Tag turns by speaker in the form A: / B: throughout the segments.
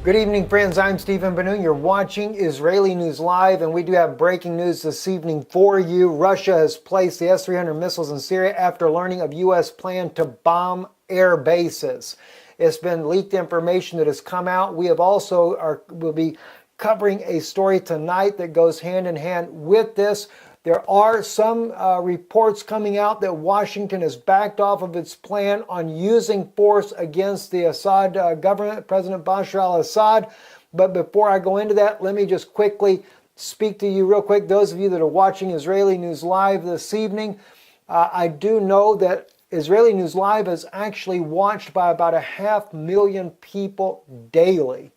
A: Good evening, friends. I'm Stephen Ben-Nun. You're watching Israeli News Live, and we do have breaking news this evening for you. Russia has placed the S-300 missiles in Syria after learning of U.S. plan to bomb air bases. It's been leaked information that has come out. We have also will be covering a story tonight that goes hand in hand with this. There are some reports coming out that Washington has backed off of its plan on using force against the Assad government, President Bashar al-Assad. But before I go into that, let me just quickly speak to you real quick. Those of you that are watching Israeli News Live this evening, I do know that Israeli News Live is actually watched by about 500,000 people daily.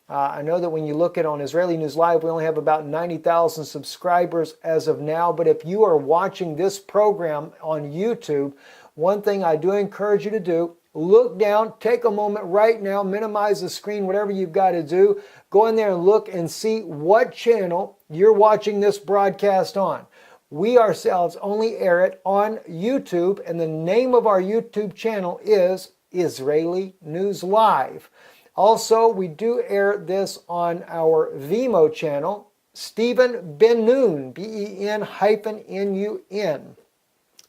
A: I know that when you look at on Israeli News Live, we only have about 90,000 subscribers as of now. But if you are watching this program on YouTube, one thing I do encourage you to do, look down, take a moment right now, minimize the screen, whatever you've got to do. Go in there and look and see what channel you're watching this broadcast on. We ourselves only air it on YouTube, and the name of our YouTube channel is Israeli News Live. Also, we do air this on our Vimeo channel, Stephen Ben-Nun, Ben-Nun.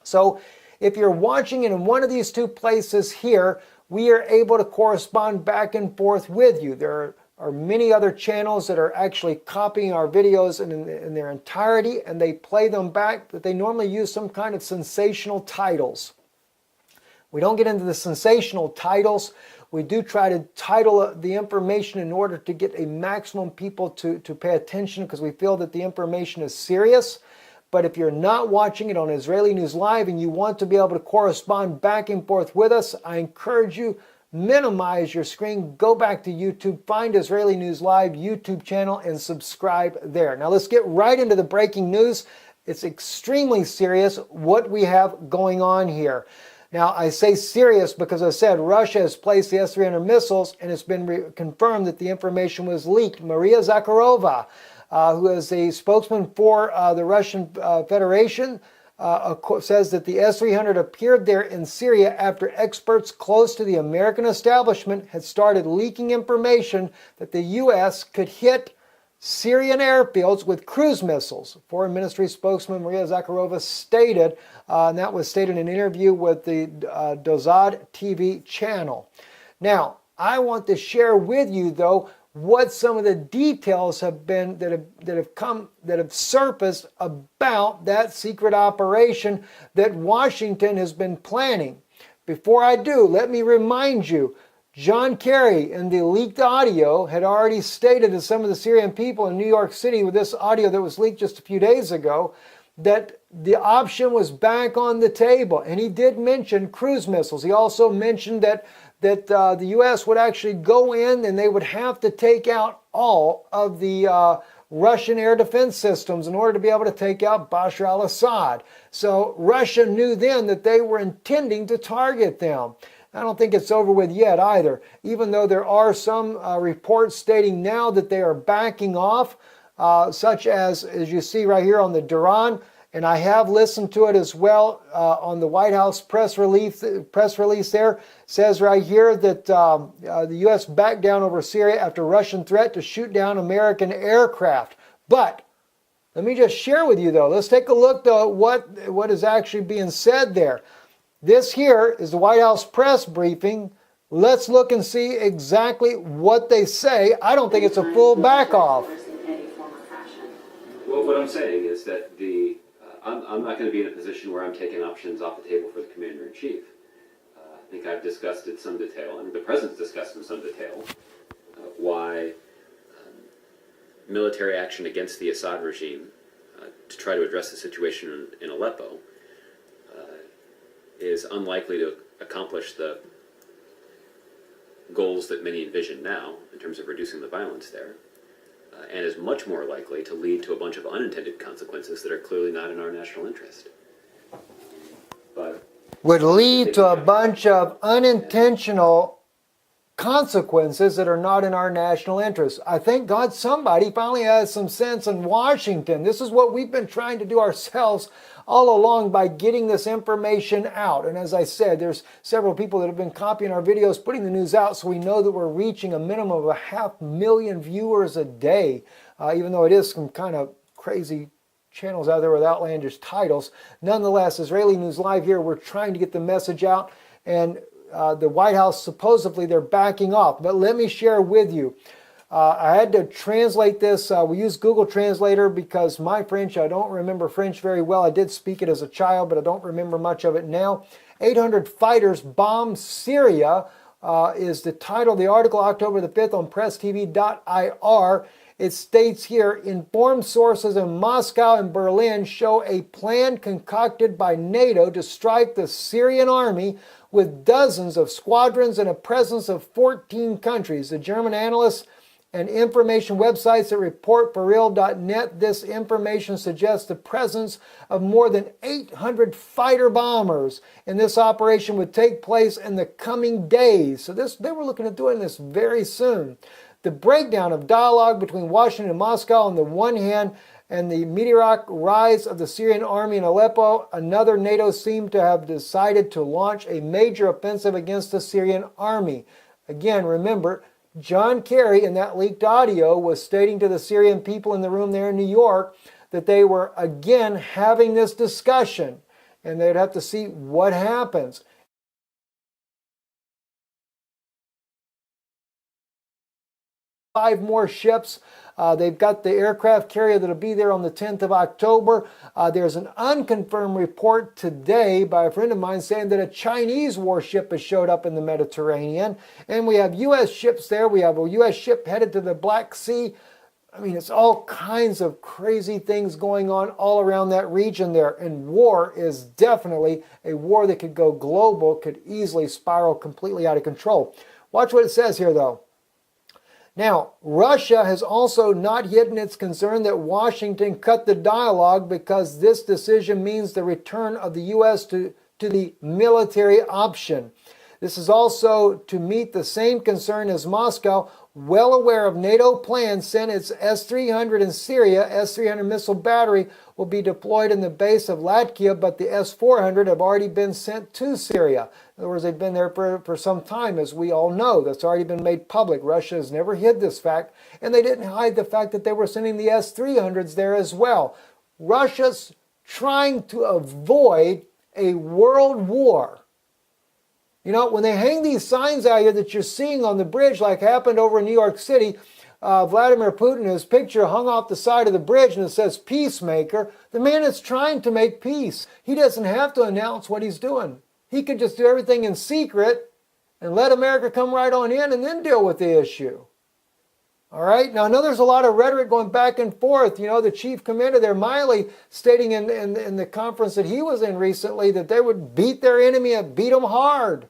A: So if you're watching it in one of these two places here, we are able to correspond back and forth with you. There are many other channels that are actually copying our videos in their entirety, and they play them back, but they normally use some kind of sensational titles. We don't get into the sensational titles. We do try to title the information in order to get a maximum people to pay attention, because we feel that the information is serious. But if you're not watching it on Israeli News Live and you want to be able to correspond back and forth with us, I encourage you, minimize your screen, go back to YouTube, find Israeli News Live YouTube channel and subscribe there. Now let's get right into the breaking news. It's extremely serious what we have going on here. Now, I say serious because I said Russia has placed the S-300 missiles, and it's been confirmed that the information was leaked. Maria Zakharova, who is a spokesman for the Russian Federation, says that the S-300 appeared there in Syria after experts close to the American establishment had started leaking information that the U.S. could hit Syrian airfields with cruise missiles. Foreign Ministry spokesman Maria Zakharova stated, and that was stated in an interview with the Dozad TV channel. Now, I want to share with you, though, what some of the details have been that have surfaced about that secret operation that Washington has been planning. Before I do, let me remind you, John Kerry in the leaked audio had already stated to some of the Syrian people in New York City with this audio that was leaked just a few days ago that the option was back on the table. And he did mention cruise missiles. He also mentioned that the U.S. would actually go in and they would have to take out all of the Russian air defense systems in order to be able to take out Bashar al-Assad. So Russia knew then that they were intending to target them. I don't think it's over with yet either, even though there are some reports stating now that they are backing off, such as you see right here on the Duran, and I have listened to it as well on the White House press release there, says right here that the U.S. backed down over Syria after Russian threat to shoot down American aircraft. But let me just share with you, though. Let's take a look, though, what is actually being said there. This here is the White House press briefing. Let's look and see exactly what they say. I don't think it's a full back off.
B: Well, what I'm saying is that I'm not going to be in a position where I'm taking options off the table for the Commander-in-Chief. I think I've discussed in some detail, and the President's discussed in some detail, why military action against the Assad regime to try to address the situation in Aleppo is unlikely to accomplish the goals that many envision now in terms of reducing the violence there, and is much more likely to lead to a bunch of unintended consequences that are clearly not in our national interest. But
A: would lead to a bunch of unintentional consequences that are not in our national interest. I thank God somebody finally has some sense in Washington. This is what we've been trying to do ourselves all along by getting this information out. And as I said, there's several people that have been copying our videos, putting the news out, so we know that we're reaching a minimum of 500,000 viewers a day, even though it is some kind of crazy channels out there with outlandish titles. Nonetheless, Israeli News Live here, we're trying to get the message out, and the White House, supposedly they're backing off. But let me share with you. I had to translate this. We use Google Translator because my French, I don't remember French very well. I did speak it as a child, but I don't remember much of it now. 800 fighters bomb Syria is the title of the article, October the 5th on presstv.ir. It states here, informed sources in Moscow and Berlin show a plan concocted by NATO to strike the Syrian army with dozens of squadrons and a presence of 14 countries. The German analysts and information websites that report for real.net, this information suggests the presence of more than 800 fighter bombers, and this operation would take place in the coming days. So they were looking at doing this very soon. The breakdown of dialogue between Washington and Moscow on the one hand, and the meteoric rise of the Syrian army in Aleppo, another, NATO seemed to have decided to launch a major offensive against the Syrian army. Again, remember, John Kerry in that leaked audio was stating to the Syrian people in the room there in New York that they were again having this discussion, and they'd have to see what happens. Five more ships. They've got the aircraft carrier that'll be there on the 10th of October. There's an unconfirmed report today by a friend of mine saying that a Chinese warship has showed up in the Mediterranean. And we have U.S. ships there. We have a U.S. ship headed to the Black Sea. I mean, it's all kinds of crazy things going on all around that region there. And war is definitely a war that could go global, could easily spiral completely out of control. Watch what it says here, though. Now, Russia has also not hidden its concern that Washington cut the dialogue because this decision means the return of the U.S. to the military option. This is also to meet the same concern as Moscow, well aware of NATO plans, sent its S-300 in Syria. S-300 missile battery will be deployed in the base of Latakia, but the S-400 have already been sent to Syria. In other words, they've been there for some time, as we all know. That's already been made public. Russia has never hid this fact, and they didn't hide the fact that they were sending the S-300s there as well. Russia's trying to avoid a world war. You know, when they hang these signs out here that you're seeing on the bridge, like happened over in New York City, Vladimir Putin, his picture hung off the side of the bridge and it says peacemaker. The man is trying to make peace. He doesn't have to announce what he's doing. He could just do everything in secret and let America come right on in and then deal with the issue. All right. Now, I know there's a lot of rhetoric going back and forth. You know, the chief commander there, Miley, stating in the conference that he was in recently that they would beat their enemy and beat them hard.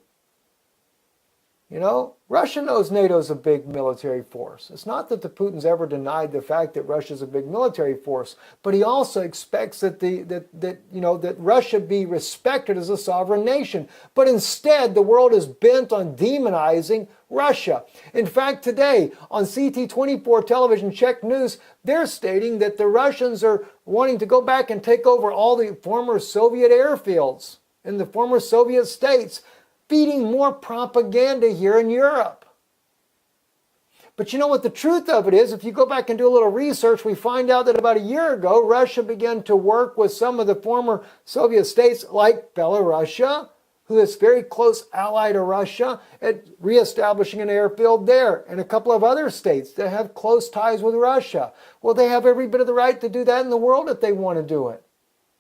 A: You know, Russia knows NATO's a big military force. It's not that the Putin's ever denied the fact that Russia's a big military force, but he also expects that Russia be respected as a sovereign nation. But instead, the world is bent on demonizing Russia. In fact, today on CT24 television, Czech News, they're stating that the Russians are wanting to go back and take over all the former Soviet airfields in the former Soviet states, feeding more propaganda here in Europe. But you know what the truth of it is? If you go back and do a little research, we find out that about a year ago, Russia began to work with some of the former Soviet states like Belarus, who is a very close ally to Russia, at reestablishing an airfield there, and a couple of other states that have close ties with Russia. Well, they have every bit of the right to do that in the world if they want to do it.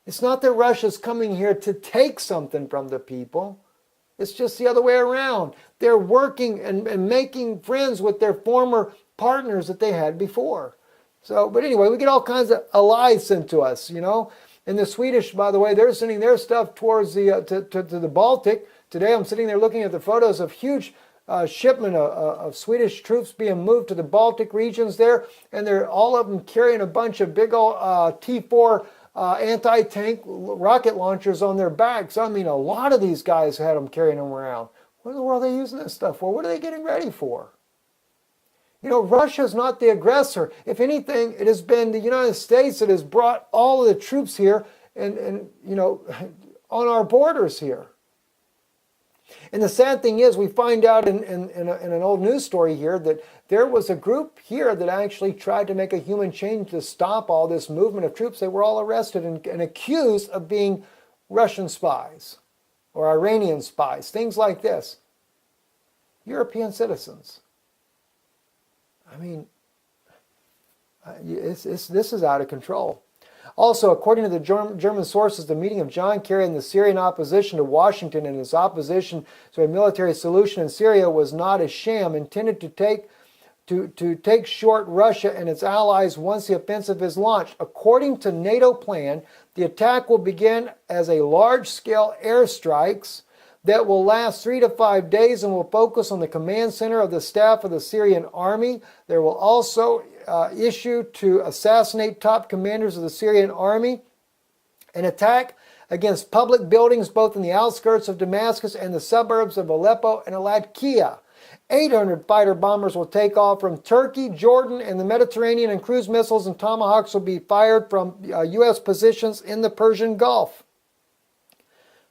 A: It's not that Russia's coming here to take something from the people. It's just the other way around. They're working and making friends with their former partners that they had before. So, but anyway, we get all kinds of lies sent to us, you know. And the Swedish, by the way, they're sending their stuff towards the to the Baltic. Today I'm sitting there looking at the photos of huge shipment of Swedish troops being moved to the Baltic regions there. And they're all of them carrying a bunch of big old T-4 anti-tank rocket launchers on their backs. I mean, a lot of these guys had them carrying them around. What in the world are they using this stuff for? What are they getting ready for? You know, Russia's not the aggressor. If anything, it has been the United States that has brought all of the troops here and on our borders here. And the sad thing is, we find out in an old news story here that there was a group here that actually tried to make a human change to stop all this movement of troops. They were all arrested and accused of being Russian spies or Iranian spies, things like this. European citizens. I mean, this is out of control. Also, according to the German sources, the meeting of John Kerry and the Syrian opposition to Washington and his opposition to a military solution in Syria was not a sham intended to take short Russia and its allies once the offensive is launched. According to NATO plan, the attack will begin as a large-scale airstrikes that will last 3 to 5 days and will focus on the command center of the staff of the Syrian army. There will also issue to assassinate top commanders of the Syrian army, an attack against public buildings both in the outskirts of Damascus and the suburbs of Aleppo and Latakia. 800 fighter bombers will take off from Turkey, Jordan, and the Mediterranean, and cruise missiles and tomahawks will be fired from U.S. positions in the Persian Gulf.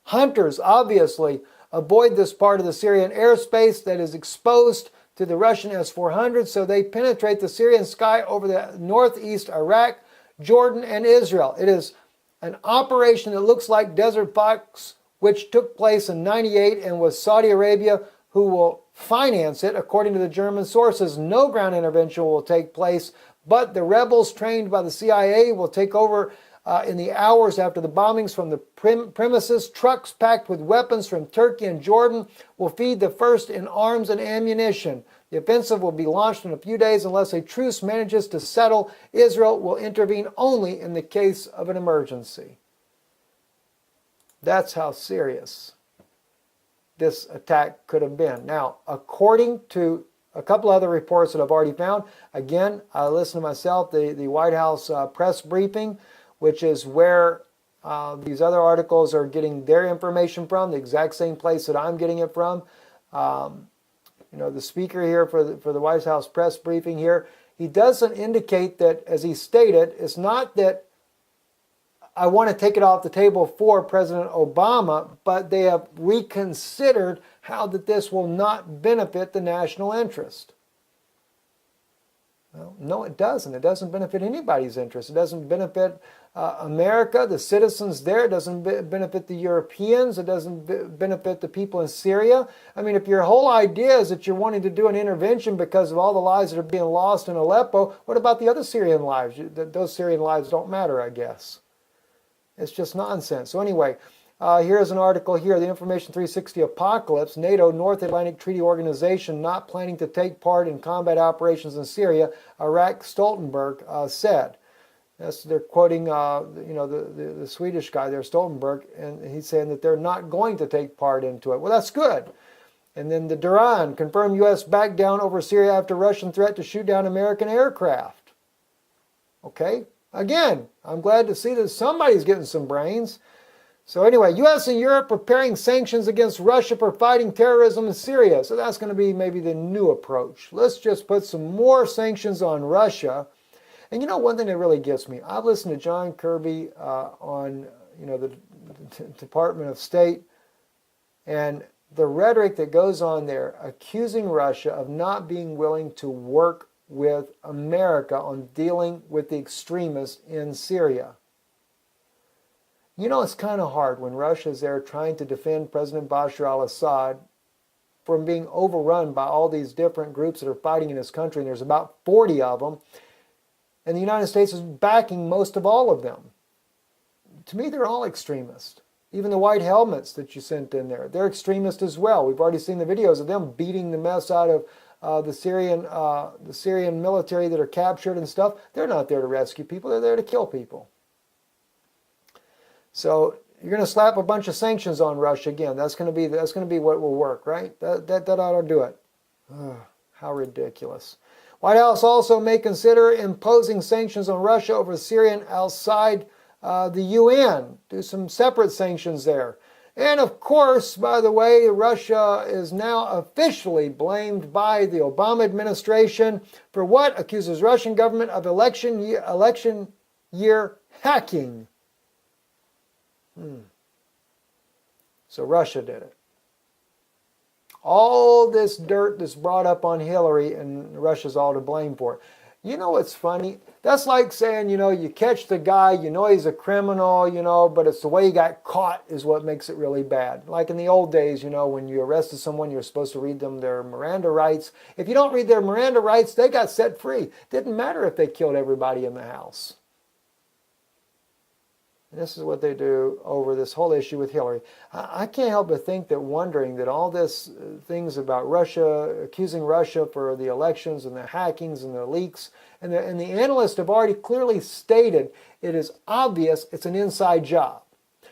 A: Hunters obviously avoid this part of the Syrian airspace that is exposed to the Russian S-400, so they penetrate the Syrian sky over the northeast Iraq, Jordan, and Israel. It is an operation that looks like Desert Fox, which took place in '98 and was Saudi Arabia who will finance it. According to the German sources, no ground intervention will take place, but the rebels trained by the CIA will take over in the hours after the bombings from the premises. Trucks packed with weapons from Turkey and Jordan will feed the first in arms and ammunition. The offensive will be launched in a few days unless a truce manages to settle. Israel will intervene only in the case of an emergency. That's how serious this attack could have been. Now, according to a couple other reports that I've already found, again, I listened to myself, the White House press briefing, which is where these other articles are getting their information from, the exact same place that I'm getting it from. The speaker here for the White House press briefing here, he doesn't indicate that, as he stated, it's not that I want to take it off the table for President Obama, but they have reconsidered how that this will not benefit the national interest. Well, no, it doesn't. It doesn't benefit anybody's interest. It doesn't benefit America, the citizens there. It doesn't benefit the Europeans. It doesn't benefit the people in Syria. I mean, if your whole idea is that you're wanting to do an intervention because of all the lives that are being lost in Aleppo, what about the other Syrian lives? Those Syrian lives don't matter, I guess. It's just nonsense. So anyway, here's an article here, the Information 360 Apocalypse, NATO, North Atlantic Treaty Organization, not planning to take part in combat operations in Syria, Iraq, Stoltenberg said. They're quoting, the Swedish guy there, Stoltenberg, and he's saying that they're not going to take part into it. Well, that's good. And then the Duran confirmed U.S. backed down over Syria after Russian threat to shoot down American aircraft. Okay, again, I'm glad to see that somebody's getting some brains. So anyway, U.S. and Europe preparing sanctions against Russia for fighting terrorism in Syria. So that's going to be maybe the new approach. Let's just put some more sanctions on Russia. And one thing that really gets me, I've listened to John Kirby on the Department of State, and the rhetoric that goes on there accusing Russia of not being willing to work with America on dealing with the extremists in Syria. It's kind of hard when Russia is there trying to defend President Bashar al-Assad from being overrun by all these different groups that are fighting in his country, and there's about 40 of them, and the United States is backing most of all of them. To me, they're all extremists. Even the white helmets that you sent in there, they're extremists as well. We've already seen the videos of them beating the mess out of the Syrian military that are captured and stuff. They're not there to rescue people. They're there to kill people. So you're going to slap a bunch of sanctions on Russia again. That's going to be what will work, right? That ought to do it. Ugh, how ridiculous. White House also may consider imposing sanctions on Russia over Syria outside the UN. Do some separate sanctions there. And of course, by the way, Russia is now officially blamed by the Obama administration for what? Accuses Russian government of election year hacking. So Russia did it. All this dirt that's brought up on Hillary, and Russia's all to blame for it. You know what's funny? That's like saying, you catch the guy, he's a criminal, but it's the way he got caught is what makes it really bad. Like in the old days, when you arrested someone, you're supposed to read them their Miranda rights. If you don't read their Miranda rights, they got set free. Didn't matter if they killed everybody in the house. And this is what they do over this whole issue with Hillary. I can't help but think that wondering that all this things about Russia, accusing Russia for the elections and the hackings and the leaks, and the analysts have already clearly stated it is obvious it's an inside job.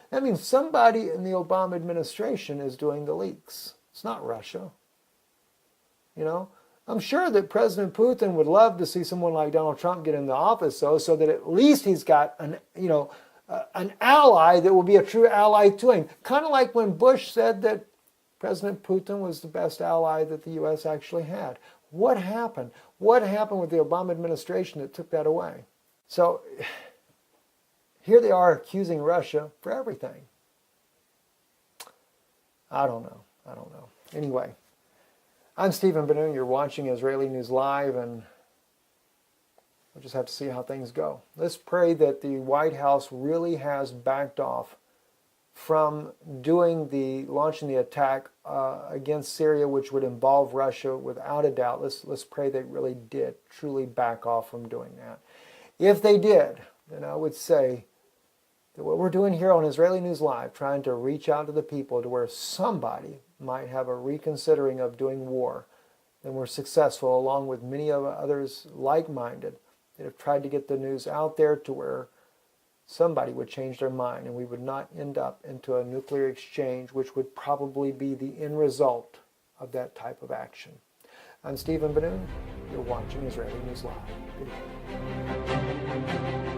A: That means somebody in the Obama administration is doing the leaks. It's not Russia. I'm sure that President Putin would love to see someone like Donald Trump get into office, though, so that at least he's got an ally that will be a true ally to him. Kind of like when Bush said that President Putin was the best ally that the U.S. actually had. What happened? What happened with the Obama administration that took that away? So here they are accusing Russia for everything. I don't know. Anyway, I'm Stephen Ben-Nun. You're watching Israeli News Live, and we'll just have to see how things go. Let's pray that the White House really has backed off from launching the attack against Syria, which would involve Russia without a doubt. Let's pray they really did truly back off from doing that. If they did, then I would say that what we're doing here on Israeli News Live, trying to reach out to the people to where somebody might have a reconsidering of doing war, then we're successful, along with many of others like-minded that have tried to get the news out there to where somebody would change their mind and we would not end up into a nuclear exchange, which would probably be the end result of that type of action. I'm Stephen Ben-Nun. You're watching Israeli News Live. Good evening.